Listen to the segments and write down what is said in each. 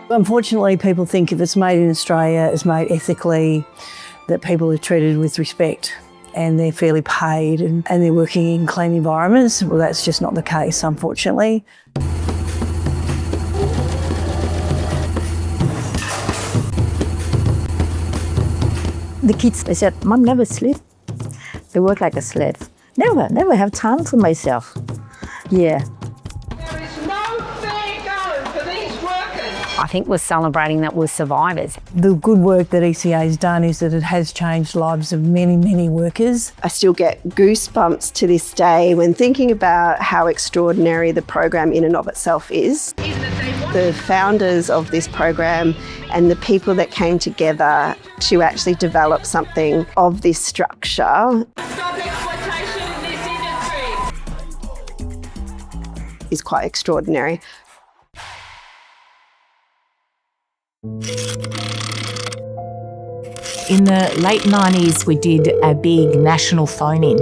Unfortunately, people think if it's made in Australia, it's made ethically, that people are treated with respect and they're fairly paid and they're working in clean environments. Well, that's just not the case, unfortunately. The kids, they said, "Mom never sleep. They work like a slave. Never have time for myself." Yeah. There is no fair go for these workers. I think we're celebrating that we're survivors. The good work that ECA has done is that it has changed the lives of many, many workers. I still get goosebumps to this day when thinking about how extraordinary the program in and of itself is. The founders of this program and the people that came together to actually develop something of this structure Stop exploitation in this industry. is quite extraordinary. In the late 90s, we did a big national phone-in.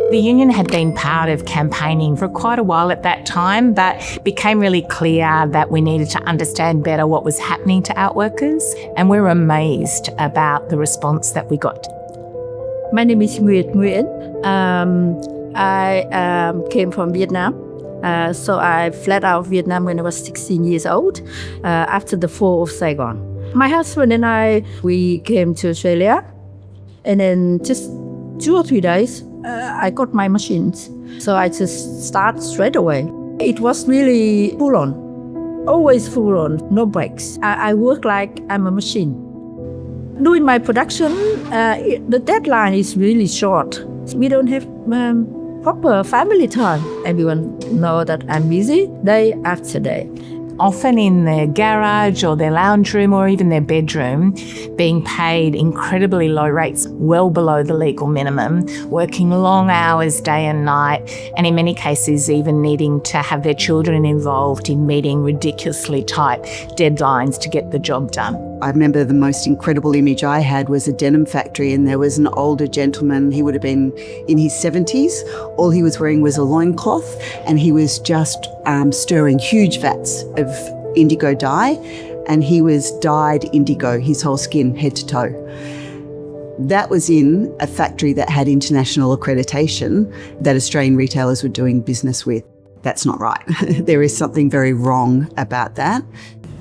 The union had been part of campaigning for quite a while at that time, but it became really clear that we needed to understand better what was happening to outworkers, and we were amazed about the response that we got. My name is Nguyen. I came from Vietnam. So I fled out of Vietnam when I was 16 years old after the fall of Saigon. My husband and we came to Australia, and then just 2 or 3 days, I got my machines. So I just started straight away. It was really full on, always full on, no breaks. I work like I'm a machine. Doing my production, the deadline is really short. We don't have proper family time. Everyone know that I'm busy day after day. Often in their garage or their lounge room or even their bedroom, being paid incredibly low rates, well below the legal minimum, working long hours day and night, and in many cases even needing to have their children involved in meeting ridiculously tight deadlines to get the job done. I remember the most incredible image I had was a denim factory, and there was an older gentleman. He would have been in his 70s. All he was wearing was a loincloth, and he was just stirring huge vats of indigo dye, and he was dyed indigo, his whole skin, head to toe. That was in a factory that had international accreditation that Australian retailers were doing business with. That's not right. There is something very wrong about that.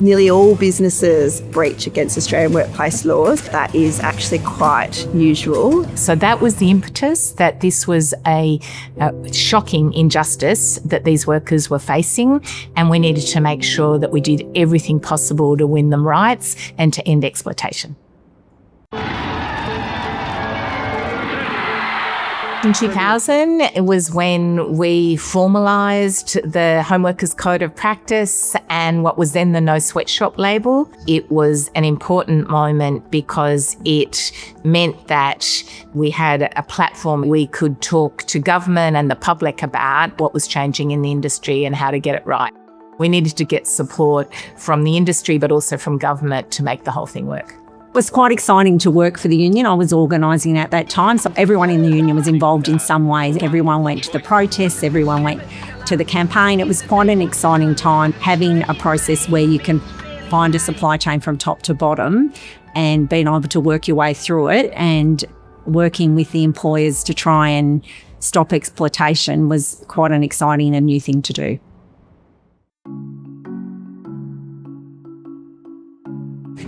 Nearly all businesses breach against Australian workplace laws. That is actually quite usual. So that was the impetus, that this was a shocking injustice that these workers were facing, and we needed to make sure that we did everything possible to win them rights and to end exploitation. In 2000, it was when we formalised the Home Workers Code of Practice and what was then the No Sweatshop label. It was an important moment because it meant that we had a platform we could talk to government and the public about what was changing in the industry and how to get it right. We needed to get support from the industry but also from government to make the whole thing work. It was quite exciting to work for the union. I was organising at that time, so everyone in the union was involved in some ways. Everyone went to the protests, everyone went to the campaign. It was quite an exciting time, having a process where you can find a supply chain from top to bottom and being able to work your way through it, and working with the employers to try and stop exploitation was quite an exciting and new thing to do.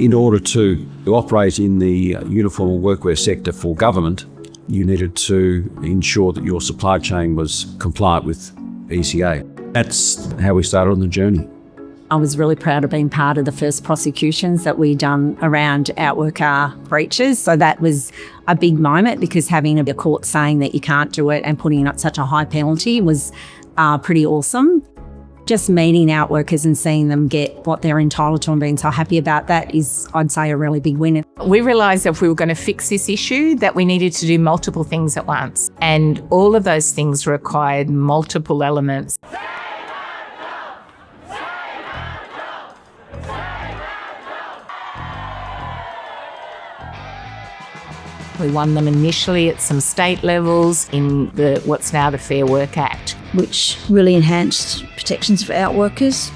In order to operate in the uniform workwear sector for government, you needed to ensure that your supply chain was compliant with ECA. That's how we started on the journey. I was really proud of being part of the first prosecutions that we done around outworker breaches. So that was a big moment, because having a court saying that you can't do it and putting up such a high penalty was pretty awesome. Just meeting outworkers and seeing them get what they're entitled to and being so happy about that is, I'd say, a really big win. We realised that if we were going to fix this issue, that we needed to do multiple things at once. And all of those things required multiple elements. We won them initially at some state levels in what's now the Fair Work Act, which really enhanced protections for outworkers.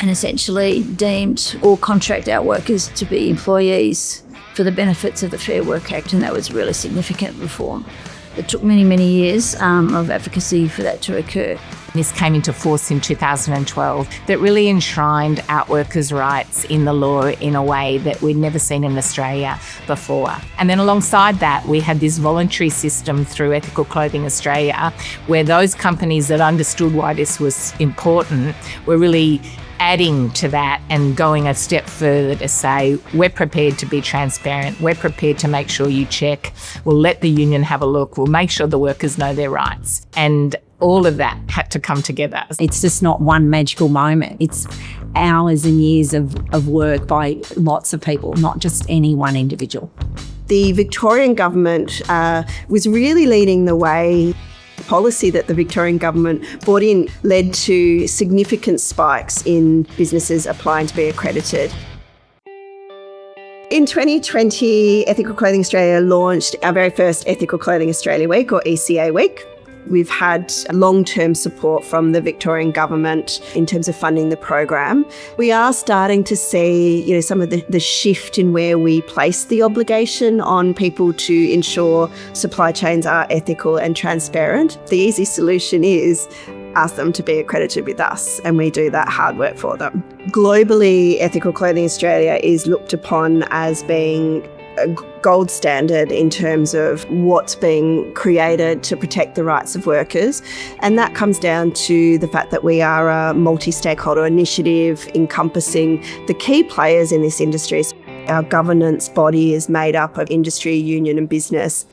and essentially deemed all contract out workers to be employees for the benefits of the Fair Work Act, and that was really significant reform. It took many, many years of advocacy for that to occur. This came into force in 2012 that really enshrined outworkers' rights in the law in a way that we'd never seen in Australia before. And then alongside that, we had this voluntary system through Ethical Clothing Australia, where those companies that understood why this was important were really adding to that and going a step further to say, we're prepared to be transparent, we're prepared to make sure you check, we'll let the union have a look, we'll make sure the workers know their rights. And all of that had to come together. It's just not one magical moment. It's hours and years of work by lots of people, not just any one individual. The Victorian government was really leading the way. Policy that the Victorian government brought in led to significant spikes in businesses applying to be accredited. In 2020, Ethical Clothing Australia launched our very first Ethical Clothing Australia Week, or ECA Week. We've had long-term support from the Victorian government in terms of funding the program. We are starting to see, some of the shift in where we place the obligation on people to ensure supply chains are ethical and transparent. The easy solution is ask them to be accredited with us, and we do that hard work for them. Globally, Ethical Clothing Australia is looked upon as being a gold standard in terms of what's being created to protect the rights of workers. And that comes down to the fact that we are a multi-stakeholder initiative encompassing the key players in this industry. Our governance body is made up of industry, union and business.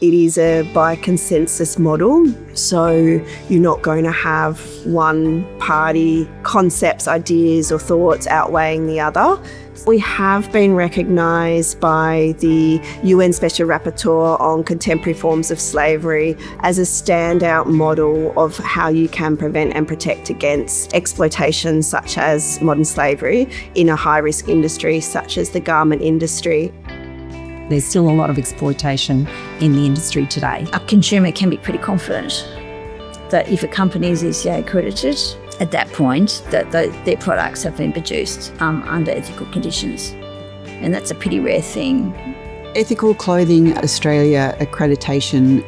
It is a by consensus model, so you're not going to have one party concepts, ideas or thoughts outweighing the other. We have been recognised by the UN Special Rapporteur on Contemporary Forms of Slavery as a standout model of how you can prevent and protect against exploitation such as modern slavery in a high-risk industry such as the garment industry. There's still a lot of exploitation in the industry today. A consumer can be pretty confident that if a company is ECA accredited, at that point, that their products have been produced under ethical conditions. And that's a pretty rare thing. Ethical Clothing Australia accreditation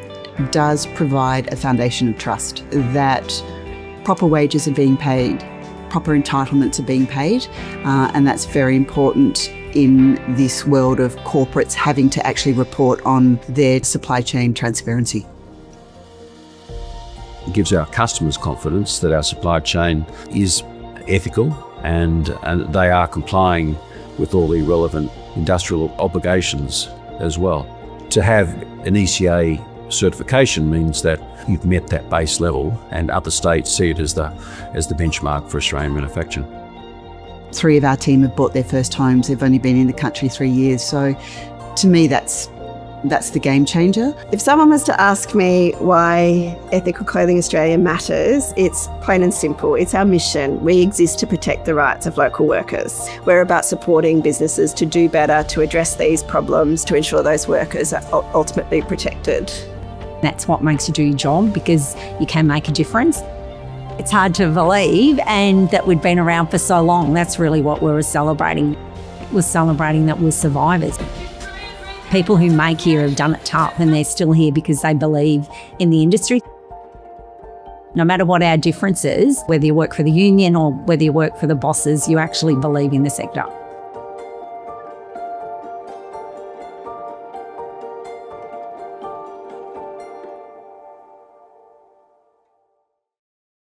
does provide a foundation of trust that proper wages are being paid, proper entitlements are being paid, and that's very important in this world of corporates having to actually report on their supply chain transparency. It gives our customers confidence that our supply chain is ethical and they are complying with all the relevant industrial obligations as well. To have an ECA certification means that you've met that base level and other states see it as the benchmark for Australian manufacturing. 3 of our team have bought their first homes. They've only been in the country 3 years. So to me, that's the game changer. If someone was to ask me why Ethical Clothing Australia matters, it's plain and simple. It's our mission. We exist to protect the rights of local workers. We're about supporting businesses to do better, to address these problems, to ensure those workers are ultimately protected. That's what makes you do your job, because you can make a difference. It's hard to believe, and that we'd been around for so long. That's really what we were celebrating. We're celebrating that we're survivors. People who make here have done it tough, and they're still here because they believe in the industry. No matter what our difference is, whether you work for the union or whether you work for the bosses, you actually believe in the sector.